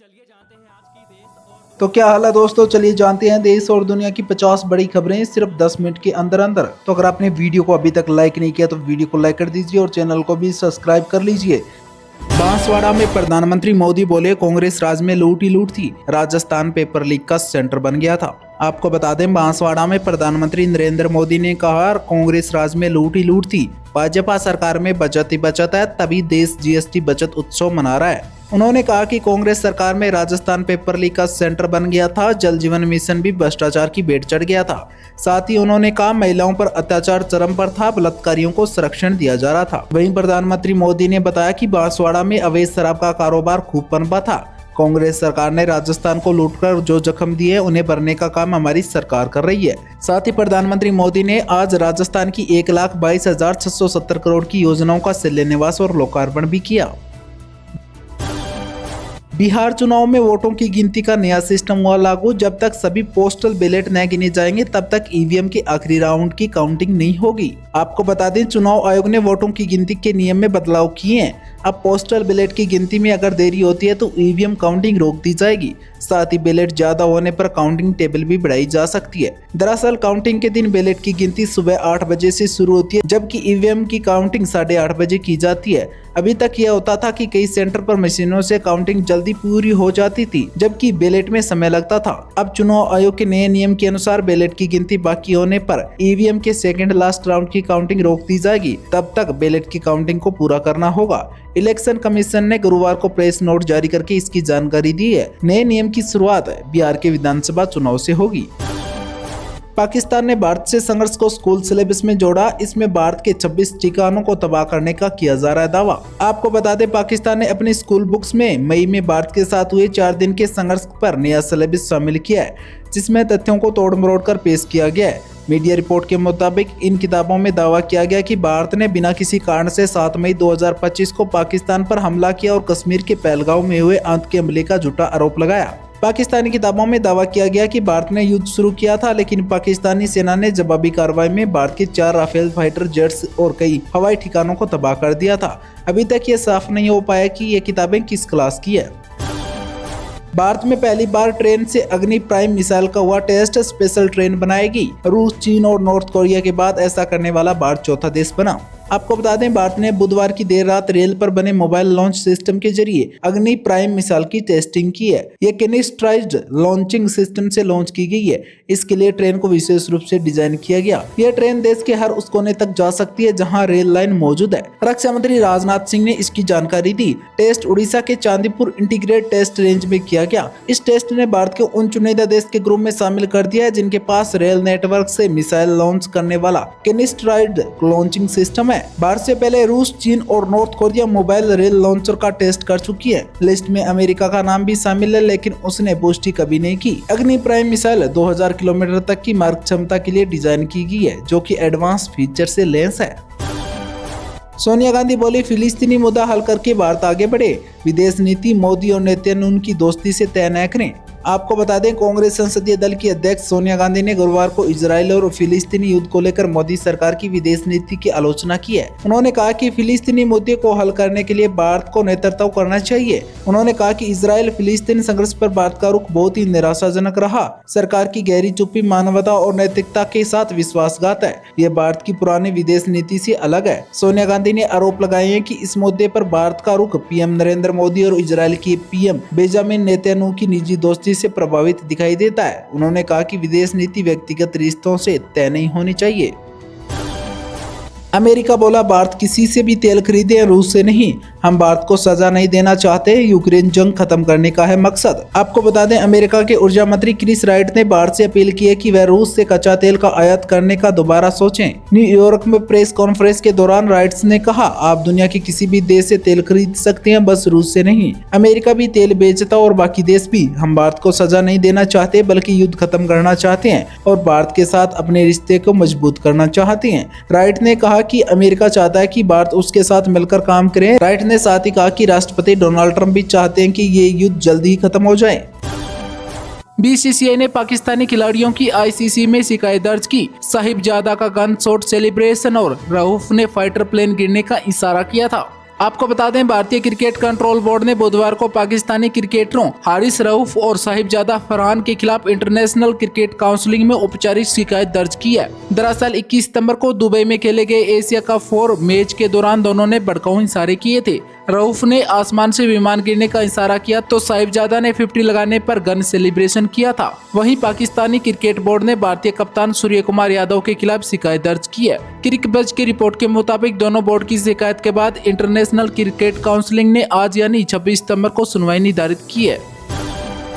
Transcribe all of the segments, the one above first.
चलिए जानते हैं आज की देश और तो क्या हाल है दोस्तों, चलिए जानते हैं देश और दुनिया की 50 बड़ी खबरें सिर्फ 10 मिनट के अंदर अंदर। तो अगर आपने वीडियो को अभी तक लाइक नहीं किया तो वीडियो को लाइक कर दीजिए और चैनल को भी सब्सक्राइब कर लीजिए। बांसवाड़ा में प्रधानमंत्री मोदी बोले कांग्रेस राज में लूट ही लूट थी, राजस्थान पेपर लीक का सेंटर बन गया था। आपको बता दें, बांसवाड़ा में प्रधानमंत्री नरेंद्र मोदी ने कहा कांग्रेस राज में लूट ही लूट थी, भाजपा सरकार में बचत ही बचत है, तभी देश जीएसटी बचत उत्सव मना रहा है। उन्होंने कहा कि कांग्रेस सरकार में राजस्थान पेपर लीक का सेंटर बन गया था, जल जीवन मिशन भी भ्रष्टाचार की भेंट चढ़ गया था। साथ ही उन्होंने कहा महिलाओं पर अत्याचार चरम पर था, बलात्कारियों को संरक्षण दिया जा रहा था। वहीं प्रधानमंत्री मोदी ने बताया कि बांसवाड़ा में अवैध शराब का कारोबार खूब पनपा था। कांग्रेस सरकार ने राजस्थान को लूटकर जो जख्म दिए उन्हें भरने का काम हमारी सरकार कर रही है। साथ ही प्रधानमंत्री मोदी ने आज राजस्थान की 1,22,670 करोड़ की योजनाओं का शिलान्यास और लोकार्पण भी किया। बिहार चुनाव में वोटों की गिनती का नया सिस्टम हुआ लागू। जब तक सभी पोस्टल बैलेट न गिने जाएंगे तब तक ईवीएम के आखिरी राउंड की काउंटिंग नहीं होगी। आपको बता दें, चुनाव आयोग ने वोटों की गिनती के नियम में बदलाव किए हैं। अब पोस्टल बैलेट की गिनती में अगर देरी होती है तो ईवीएम काउंटिंग रोक दी जाएगी। साथ ही बैलेट ज्यादा होने पर काउंटिंग टेबल भी बढ़ाई जा सकती है। दरअसल काउंटिंग के दिन बैलेट की गिनती सुबह 8 बजे से शुरू होती है, जबकि ईवीएम की काउंटिंग 8:30 बजे की जाती है। अभी तक यह होता था कि कई सेंटर पर मशीनों से काउंटिंग जल्दी पूरी हो जाती थी, जबकि बैलेट में समय लगता था। अब चुनाव आयोग के नए नियम के अनुसार बैलेट की गिनती बाकी होने पर ईवीएम के सेकंड लास्ट राउंड की काउंटिंग रोक दी जाएगी। तब तक बैलेट की काउंटिंग को पूरा करना होगा। इलेक्शन कमीशन ने गुरुवार को प्रेस नोट जारी करके इसकी जानकारी दी है। नए नियम की शुरुआत बिहार के विधानसभा चुनाव से होगी। पाकिस्तान ने भारत से संघर्ष को स्कूल सिलेबस में जोड़ा। इसमें भारत के 26 ठिकानों को तबाह करने का किया जा रहा है दावा। आपको बता दें, पाकिस्तान ने अपनी स्कूल बुक्स में मई में भारत के साथ हुए 4 दिन के संघर्ष पर नया सिलेबस शामिल किया है, जिसमें तथ्यों को तोड़ मरोड़ कर पेश किया गया है। मीडिया रिपोर्ट के मुताबिक इन किताबों में दावा किया गया कि भारत ने बिना किसी कारण से 7 मई 2025 को पाकिस्तान पर हमला किया और कश्मीर के पहलगांव में हुए आतंकी हमले का झूठा आरोप लगाया। पाकिस्तानी किताबों में दावा किया गया कि भारत ने युद्ध शुरू किया था, लेकिन पाकिस्तानी सेना ने जवाबी कार्रवाई में भारत के 4 राफेल फाइटर जेट्स और कई हवाई ठिकानों को तबाह कर दिया था। अभी तक ये साफ नहीं हो पाया कि ये किताबें किस क्लास की है। भारत में पहली बार ट्रेन से अग्नि प्राइम मिसाइल का हुआ टेस्ट। स्पेशल ट्रेन बनाएगी। रूस, चीन और नॉर्थ कोरिया के बाद ऐसा करने वाला भारत चौथा देश बना। आपको बता दें, भारत ने बुधवार की देर रात रेल पर बने मोबाइल लॉन्च सिस्टम के जरिए अग्नि प्राइम मिसाइल की टेस्टिंग की है। यह कैनिस्टराइज्ड लॉन्चिंग सिस्टम से लॉन्च की गई है। इसके लिए ट्रेन को विशेष रूप से डिजाइन किया गया। यह ट्रेन देश के हर उस कोने तक जा सकती है जहां रेल लाइन मौजूद है। रक्षा मंत्री राजनाथ सिंह ने इसकी जानकारी दी। टेस्ट उड़ीसा के चांदीपुर इंटीग्रेटेड टेस्ट रेंज में किया गया। इस टेस्ट ने भारत के उन चुनिंदा देश के ग्रुप में शामिल कर दिया है जिनके पास रेल नेटवर्क से मिसाइल लॉन्च करने वाला कैनिस्टराइज्ड लॉन्चिंग सिस्टम है। भारत से पहले रूस, चीन और north Korea mobile rail launcher का टेस्ट कर चुकी है। लिस्ट में अमेरिका का नाम भी शामिल है, लेकिन उसने पुष्टि कभी नहीं की। अग्नि प्राइम मिसाइल 2000 किलोमीटर तक की मार्ग क्षमता के लिए डिजाइन की गई है, जो कि एडवांस फीचर से लैस है। सोनिया गांधी बोली, फिलिस्तीनी मुद्दा हल करके भारत आगे बढ़े। विदेश नीति मोदी और नेतन्याहू की दोस्ती से तय न करें। आपको बता दें, कांग्रेस संसदीय दल की अध्यक्ष सोनिया गांधी ने गुरुवार को इजरायल और फिलिस्तीनी युद्ध को लेकर मोदी सरकार की विदेश नीति की आलोचना की है। उन्होंने कहा कि फिलिस्तीनी मुद्दे को हल करने के लिए भारत को नेतृत्व करना चाहिए। उन्होंने कहा कि इजरायल फिलिस्तीन संघर्ष पर भारत का रुख बहुत ही निराशाजनक रहा। सरकार की गहरी चुप्पी मानवता और नैतिकता के साथ विश्वासघात है। यह भारत की पुरानी विदेश नीति से अलग है। सोनिया गांधी ने आरोप लगाए हैं कि इस मुद्दे पर भारत का रुख पीएम नरेंद्र मोदी और इजरायल के पीएम बेंजामिन नेतन्याहू की निजी दोस्ती से प्रभावित दिखाई देता है। उन्होंने कहा कि विदेश नीति व्यक्तिगत रिश्तों से तय नहीं होनी चाहिए। अमेरिका बोला, भारत किसी से भी तेल खरीदे, रूस से नहीं। हम भारत को सजा नहीं देना चाहते। यूक्रेन जंग खत्म करने का है मकसद। आपको बता दें, अमेरिका के ऊर्जा मंत्री क्रिस राइट ने भारत से अपील की है कि वह रूस से कच्चा तेल का आयात करने का दोबारा सोचें। न्यूयॉर्क में प्रेस कॉन्फ्रेंस के दौरान राइट्स ने कहा, आप दुनिया के किसी भी देश से तेल खरीद सकते हैं, बस रूस से नहीं। अमेरिका भी तेल बेचता और बाकी देश भी। हम भारत को सजा नहीं देना चाहते, बल्कि युद्ध खत्म करना चाहते हैं और भारत के साथ अपने रिश्ते को मजबूत करना चाहते हैं। राइट ने कहा कि अमेरिका चाहता है कि भारत उसके साथ मिलकर काम करे। राइट ने साथ ही कहा कि राष्ट्रपति डोनाल्ड ट्रंप भी चाहते हैं कि ये युद्ध जल्दी ही खत्म हो जाए। बीसीसीआई ने पाकिस्तानी खिलाड़ियों की आईसीसी में शिकायत दर्ज की। साहिबजादा का गन शॉट सेलिब्रेशन और रऊफ ने फाइटर प्लेन गिरने का इशारा किया था। आपको बता दें, भारतीय क्रिकेट कंट्रोल बोर्ड ने बुधवार को पाकिस्तानी क्रिकेटरों हारिस रऊफ और साहिबजादा फरहान के खिलाफ इंटरनेशनल क्रिकेट काउंसिल में औपचारिक शिकायत दर्ज की है। दरअसल 21 सितंबर को दुबई में खेले गए एशिया कप 4 मैच के दौरान दोनों ने भड़काऊ इशारे किए थे। रऊफ ने आसमान से विमान गिरने का इशारा किया तो साहिबजादा ने 50 लगाने पर गन सेलिब्रेशन किया था। वहीं पाकिस्तानी क्रिकेट बोर्ड ने भारतीय कप्तान सूर्य कुमार यादव के खिलाफ शिकायत दर्ज की है। क्रिकबज़ की रिपोर्ट के मुताबिक दोनों बोर्ड की शिकायत के बाद इंटरनेशनल क्रिकेट काउंसिल ने आज यानी 26 सितंबर को सुनवाई निर्धारित की है।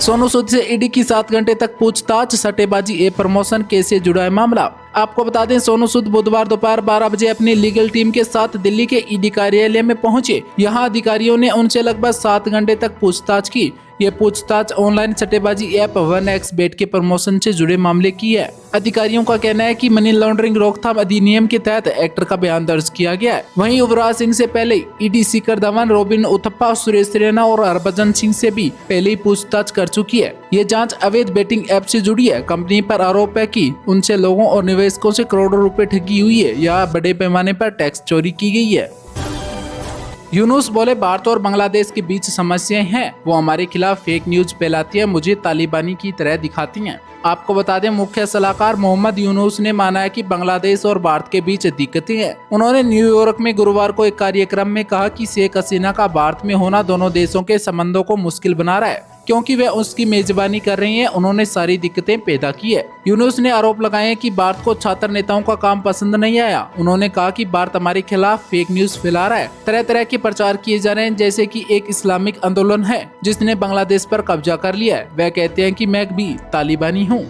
सोनू सूद से ईडी की 7 घंटे तक पूछताछ, सट्टेबाजी ए प्रमोशन केस से जुड़ा है मामला। आपको बता दें, सोनू सूद बुधवार दोपहर 12 बजे अपनी लीगल टीम के साथ दिल्ली के ईडी कार्यालय में पहुंचे। यहां अधिकारियों ने उनसे लगभग 7 घंटे तक पूछताछ की। ये पूछताछ ऑनलाइन सट्टेबाजी ऐप 1xBet के प्रमोशन से जुड़े मामले की है। अधिकारियों का कहना है कि मनी लॉन्ड्रिंग रोकथाम अधिनियम के तहत एक्टर का बयान दर्ज किया गया है। वहीं युवराज सिंह से पहले ईडी शिखर धवन, रॉबिन उथप्पा, सुरेश रैना और हरभजन सिंह से भी पहले ही पूछताछ कर चुकी है। ये जांच अवैध बेटिंग ऐप से जुड़ी है। कंपनी पर आरोप है कि उनसे लोगों और निवेशकों से करोड़ों रुपए ठगी हुई है या बड़े पैमाने पर टैक्स चोरी की गई है। यूनुस बोले, भारत और बांग्लादेश के बीच समस्याएं हैं, वो हमारे खिलाफ फेक न्यूज फैलाती है, मुझे तालिबानी की तरह दिखाती हैं। आपको बता दें, मुख्य सलाहकार मोहम्मद यूनुस ने माना है कि बांग्लादेश और भारत के बीच दिक्कतें हैं। उन्होंने न्यूयॉर्क में गुरुवार को एक कार्यक्रम में कहा कि शेख हसीना का भारत में होना दोनों देशों के संबंधों को मुश्किल बना रहा है, क्योंकि वे उसकी मेजबानी कर रही हैं। उन्होंने सारी दिक्कतें पैदा की है। यूनुस ने आरोप लगाए हैं कि भारत को छात्र नेताओं का काम पसंद नहीं आया। उन्होंने कहा कि भारत हमारे खिलाफ फेक न्यूज फैला रहा है, तरह तरह के प्रचार किए जा रहे हैं, जैसे कि एक इस्लामिक आंदोलन है जिसने बांग्लादेश पर कब्जा कर लिया है। वह कहते हैं कि मैं भी तालिबानी हूँ।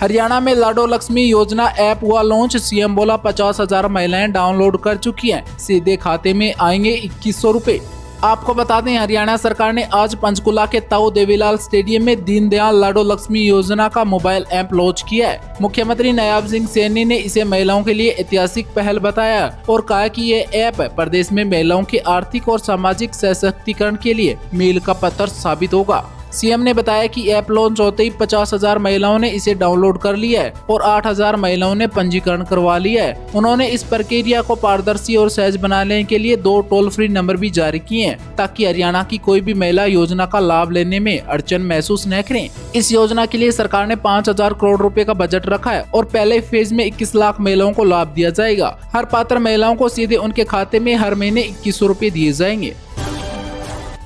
हरियाणा में लाडो लक्ष्मी योजना ऐप हुआ लॉन्च। सीएम बोला, 50,000 महिलाएं डाउनलोड कर चुकी हैं, सीधे खाते में आएंगे 2100 रुपए। आपको बता दें, हरियाणा सरकार ने आज पंचकुला के ताऊ देवीलाल स्टेडियम में दीनदयाल लाडो लक्ष्मी योजना का मोबाइल ऐप लॉन्च किया है। मुख्यमंत्री नयाब सिंह सैनी ने इसे महिलाओं के लिए ऐतिहासिक पहल बताया और कहा कि ये ऐप प्रदेश में महिलाओं के आर्थिक और सामाजिक सशक्तिकरण के लिए मील का पत्थर साबित होगा। सीएम ने बताया कि ऐप लॉन्च होते ही 50,000 महिलाओं ने इसे डाउनलोड कर लिया है और 8,000 महिलाओं ने पंजीकरण करवा लिया है। उन्होंने इस प्रक्रिया को पारदर्शी और सहज बनाने के लिए 2 टोल फ्री नंबर भी जारी किए हैं, ताकि हरियाणा की कोई भी महिला योजना का लाभ लेने में अड़चन महसूस न करें। इस योजना के लिए सरकार ने 5,000 करोड़ रुपए का बजट रखा है और पहले फेज में 21 लाख महिलाओं को लाभ दिया जाएगा। हर पात्र महिलाओं को सीधे उनके खाते में हर महीने 2100 रुपए दिए जाएंगे।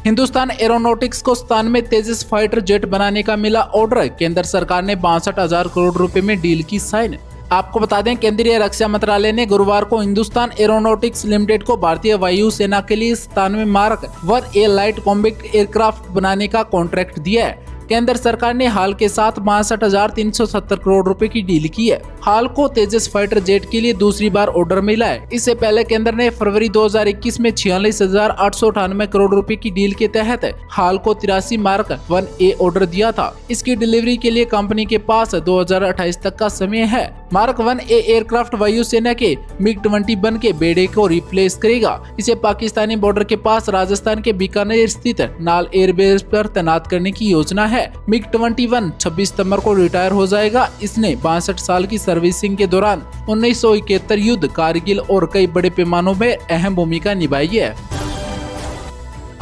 हिंदुस्तान एरोनॉटिक्स को 97 तेजस फाइटर जेट बनाने का मिला ऑर्डर। केंद्र सरकार ने 62,000 करोड़ रुपए में डील की साइन। आपको बता दें, केंद्रीय रक्षा मंत्रालय ने गुरुवार को हिंदुस्तान एरोनॉटिक्स लिमिटेड को भारतीय वायु सेना के लिए 97 mark 1A light combat aircraft बनाने का कॉन्ट्रैक्ट दिया है। केंद्र सरकार ने हाल के साथ 62,370 करोड़ रुपए की डील की है। हाल को तेजस फाइटर जेट के लिए दूसरी बार ऑर्डर मिला है। इससे पहले केंद्र ने फरवरी 2021 में 46,898 करोड़ रुपए की डील के तहत हाल को 83 मार्क 1A ऑर्डर दिया था। इसकी डिलीवरी के लिए कंपनी के पास 2028 तक का समय है। मार्क 1A एयरक्राफ्ट वायुसेना के MiG-21 के बेड़े को रिप्लेस करेगा। इसे पाकिस्तानी बॉर्डर के पास राजस्थान के बीकानेर स्थित नाल एयरबेस पर तैनात करने की योजना है। MiG-21 26 सितंबर को रिटायर हो जाएगा। इसने 62 साल की सर्विसिंग के दौरान 1971 युद्ध, कारगिल और कई बड़े पैमानों में अहम भूमिका निभाई है।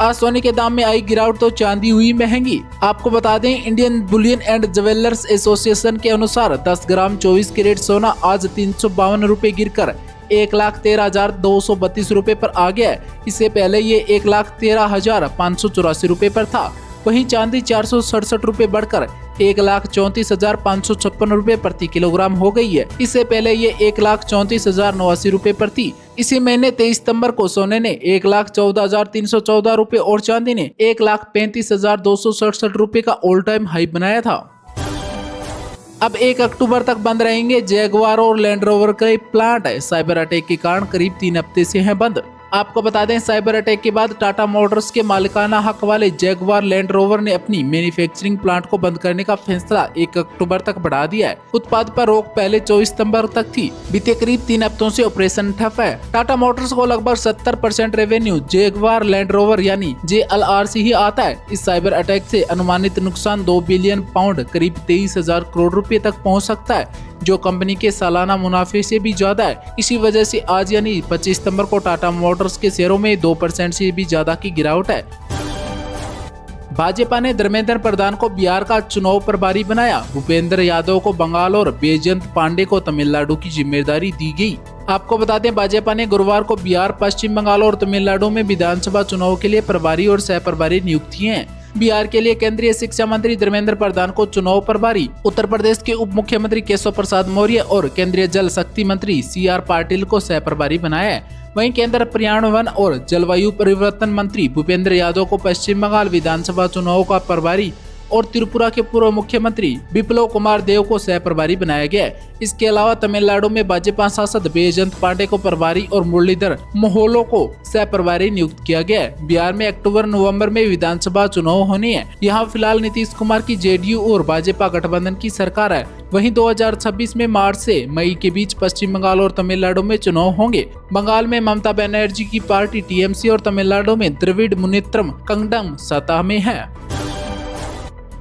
आज सोने के दाम में आई गिरावट तो चांदी हुई महंगी। आपको बता दें, Indian Boolean and jewellers association के अनुसार 10 ग्राम 24 कैरेट सोना आज 352 रुपए गिरकर 1,13,232 रुपए पर आ गया है। इससे पहले ये 1,13,584 रुपए पर था। वहीं चांदी 467 रुपए बढ़कर 1,34,556 रुपए प्रति किलोग्राम हो गई है। इससे पहले ये 1,34,089 रुपए पर थी। इसी महीने 23 सितंबर को सोने ने 1,14,314 रुपए और चांदी ने 1,35,267 रुपए का ऑल टाइम हाई बनाया था। अब 1 अक्टूबर तक बंद रहेंगे जैगुआर और लैंड रोवर के प्लांट। साइबर अटैक के कारण करीब 3 हफ्ते से हैं बंद। आपको बता दें, साइबर अटैक के बाद टाटा मोटर्स के मालिकाना हक वाले जैगुआर लैंड रोवर ने अपनी मैन्युफैक्चरिंग प्लांट को बंद करने का फैसला 1 अक्टूबर तक बढ़ा दिया है। उत्पाद पर रोक पहले 24 सितंबर तक थी। बीते करीब 3 हफ्तों से ऑपरेशन ठप है। टाटा मोटर्स को लगभग 70% रेवेन्यू जैगुआर लैंड रोवर यानी JLR से ही आता है। इस साइबर अटैक से अनुमानित नुकसान 2 बिलियन पाउंड करीब 23,000 करोड़ रुपए तक पहुँच सकता है। जो कंपनी के सालाना मुनाफे से भी ज्यादा है। इसी वजह से आज यानी 25 सितंबर को टाटा मोटर्स के शेयरों में 2% से भी ज्यादा की गिरावट है। भाजपा ने धर्मेंद्र प्रधान को बिहार का चुनाव प्रभारी बनाया। भूपेंद्र यादव को बंगाल और बैजयंत पांडे को तमिलनाडु की जिम्मेदारी दी गई। आपको बता दें, भाजपा ने गुरुवार को बिहार, पश्चिम बंगाल और तमिलनाडु में विधानसभा चुनाव के लिए प्रभारी और सह प्रभारी नियुक्त किए हैं। बिहार के लिए केंद्रीय शिक्षा मंत्री धर्मेंद्र प्रधान को चुनाव प्रभारी, उत्तर प्रदेश के उप मुख्यमंत्री केशव प्रसाद मौर्य और केंद्रीय जल शक्ति मंत्री CR पाटिल को सह प्रभारी बनाया है। वहीं केंद्र पर्यावरण और जलवायु परिवर्तन मंत्री भूपेंद्र यादव को पश्चिम बंगाल विधानसभा चुनाव का प्रभारी और त्रिपुरा के पूर्व मुख्यमंत्री बिप्लब कुमार देव को सह प्रभारी बनाया गया है। इसके अलावा तमिलनाडु में भाजपा सांसद बैजयंत पांडे को प्रभारी और मुरलीधर मोहोलो को सह प्रभारी नियुक्त किया गया है। बिहार में अक्टूबर-नवंबर में विधानसभा चुनाव होने हैं। यहाँ फिलहाल नीतीश कुमार की JDU और भाजपा गठबंधन की सरकार है। वहीं 2026 में मार्च से मई के बीच पश्चिम बंगाल और तमिलनाडु में चुनाव होंगे। बंगाल में ममता बनर्जी की पार्टी TMC और तमिलनाडु में द्रविड़ मुनेत्रम कंगडम सत्ता में है।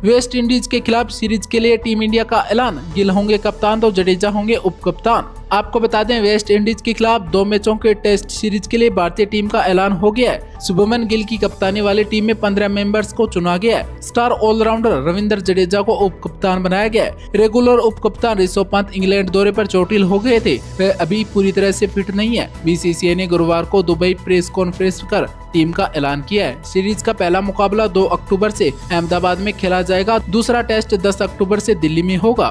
वेस्ट इंडीज के खिलाफ सीरीज के लिए टीम इंडिया का ऐलान। गिल होंगे कप्तान तो जडेजा होंगे उप कप्तान। आपको बता दें, वेस्ट इंडीज के खिलाफ 2 मैचों के टेस्ट सीरीज के लिए भारतीय टीम का ऐलान हो गया है। शुभमन गिल की कप्तानी वाली टीम में 15 मेंबर्स को चुना गया है। स्टार ऑलराउंडर रविंद्र जडेजा को उप कप्तान बनाया गया है। रेगुलर उप कप्तान ऋषभ पंत इंग्लैंड दौरे पर चोटिल हो गए थे, वे अभी पूरी तरह से फिट नहीं है। BCCI ने गुरुवार को दुबई प्रेस कॉन्फ्रेंस कर टीम का ऐलान किया है। सीरीज का पहला मुकाबला 2 अक्टूबर से अहमदाबाद में खेला जाएगा। दूसरा टेस्ट 10 अक्टूबर से दिल्ली में होगा।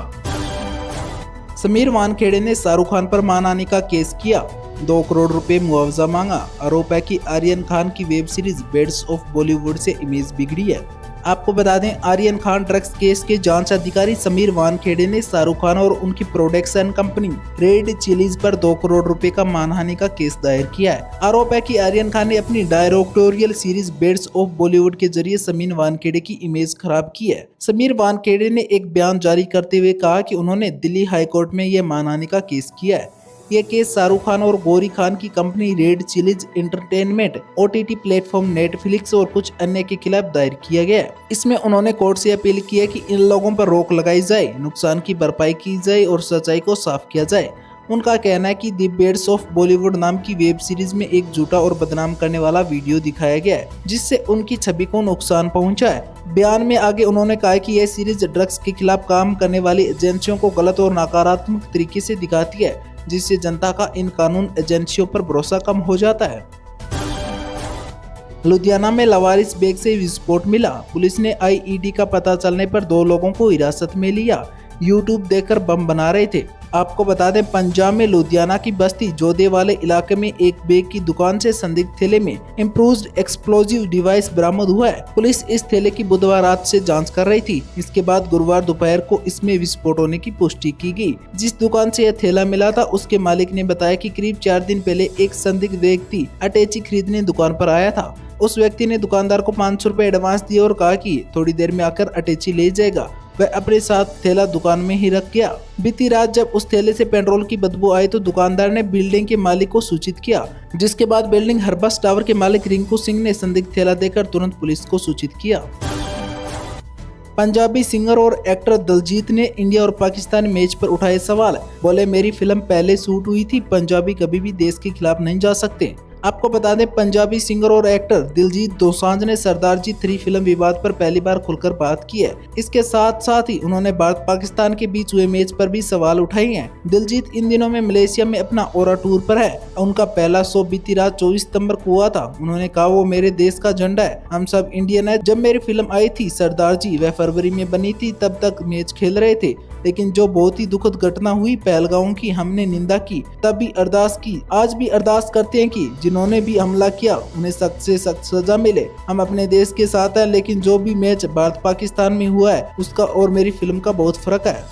समीर वानखेड़े ने शाहरुख खान पर मानहानि का केस किया। 2 करोड़ रुपए मुआवजा मांगा। आरोप है कि आर्यन खान की web series beds of Bollywood से इमेज बिगड़ी है। आपको बता दें, आर्यन खान ड्रग्स केस के जांच अधिकारी समीर वानखेड़े ने शाहरुख खान और उनकी प्रोडक्शन कंपनी रेड चिलीज पर 2 करोड़ रुपए का मानहानि का केस दायर किया है। आरोप है कि आर्यन खान ने अपनी directorial series beds of Bollywood के जरिए समीर वानखेड़े की इमेज खराब की है। समीर वानखेड़े ने एक बयान जारी करते हुए कहा कि उन्होंने दिल्ली हाईकोर्ट में यह मानहानि का केस किया है। यह केस शाहरुख खान और गौरी खान की company red chillies entertainment, OTT platform Netflix और कुछ अन्य के खिलाफ दायर किया गया है। इसमें उन्होंने कोर्ट से अपील की है कि इन लोगों पर रोक लगाई जाए, नुकसान की भरपाई की जाए और सच्चाई को साफ किया जाए। उनका कहना है कि द बेड्स ऑफ बॉलीवुड नाम की वेब सीरीज में एक झूठा और बदनाम करने वाला वीडियो दिखाया गया है, जिससे उनकी छवि को नुकसान पहुंचा है। बयान में आगे उन्होंने कहा कि यह सीरीज ड्रग्स के खिलाफ काम करने वाली एजेंसियों को गलत और नकारात्मक तरीके से दिखाती है, जिससे जनता का इन कानून एजेंसियों पर भरोसा कम हो जाता है। लुधियाना में लावारिस बैग से विस्फोट मिला। पुलिस ने IED का पता चलने पर 2 लोगों को हिरासत में लिया। YouTube देखकर बम बना रहे थे। आपको बता दें, पंजाब में लुधियाना की बस्ती जोधे वाले इलाके में एक बैग की दुकान से संदिग्ध थैले में इम्प्रूव्ड एक्सप्लोजिव डिवाइस बरामद हुआ है। पुलिस इस थैले की बुधवार रात से जांच कर रही थी। इसके बाद गुरुवार दोपहर को इसमें विस्फोट होने की पुष्टि की गई। जिस दुकान से यह थैला मिला था, उसके मालिक ने बताया कि करीब 4 दिन पहले एक संदिग्ध व्यक्ति अटैची खरीदने दुकान पर आया था। उस व्यक्ति ने दुकानदार को 500 रुपए एडवांस दिए और कहा कि थोड़ी देर में आकर अटैची ले जाएगा। वह अपने साथ थैला दुकान में ही रख गया। बीती रात जब उस थैले से पेट्रोल की बदबू आई तो दुकानदार ने बिल्डिंग के मालिक को सूचित किया, जिसके बाद बिल्डिंग हरबस टावर के मालिक रिंकू सिंह ने संदिग्ध थैला देकर तुरंत पुलिस को सूचित किया। पंजाबी सिंगर और एक्टर दिलजीत ने इंडिया और पाकिस्तान मैच पर उठाए सवाल। बोले, मेरी फिल्म पहले शूट हुई थी, पंजाबी कभी भी देश के खिलाफ नहीं जा सकते। आपको बता दें, पंजाबी सिंगर और एक्टर दिलजीत दोसांझ ने सरदार जी 3 फिल्म विवाद पर पहली बार खुलकर बात की है। इसके साथ साथ ही उन्होंने भारत पाकिस्तान के बीच हुए मैच पर भी सवाल उठाए हैं। दिलजीत इन दिनों में मलेशिया में अपना ओरा टूर पर है। उनका पहला शो बीती रात 24 सितंबर को हुआ था। उन्होंने कहा, वो मेरे देश का झंडा है, हम सब इंडियन है। जब मेरी फिल्म आई थी सरदार जी, वह फरवरी में बनी थी, तब तक मैच खेल रहे थे। लेकिन जो बहुत ही दुखद घटना हुई पहलगांव की, हमने निंदा की, तब भी अरदास की। आज भी अरदास करते हैं कि जिन्होंने भी हमला किया उन्हें सख्त से सख्त सजा मिले। हम अपने देश के साथ हैं, लेकिन जो भी मैच भारत पाकिस्तान में हुआ है उसका और मेरी फिल्म का बहुत फर्क है।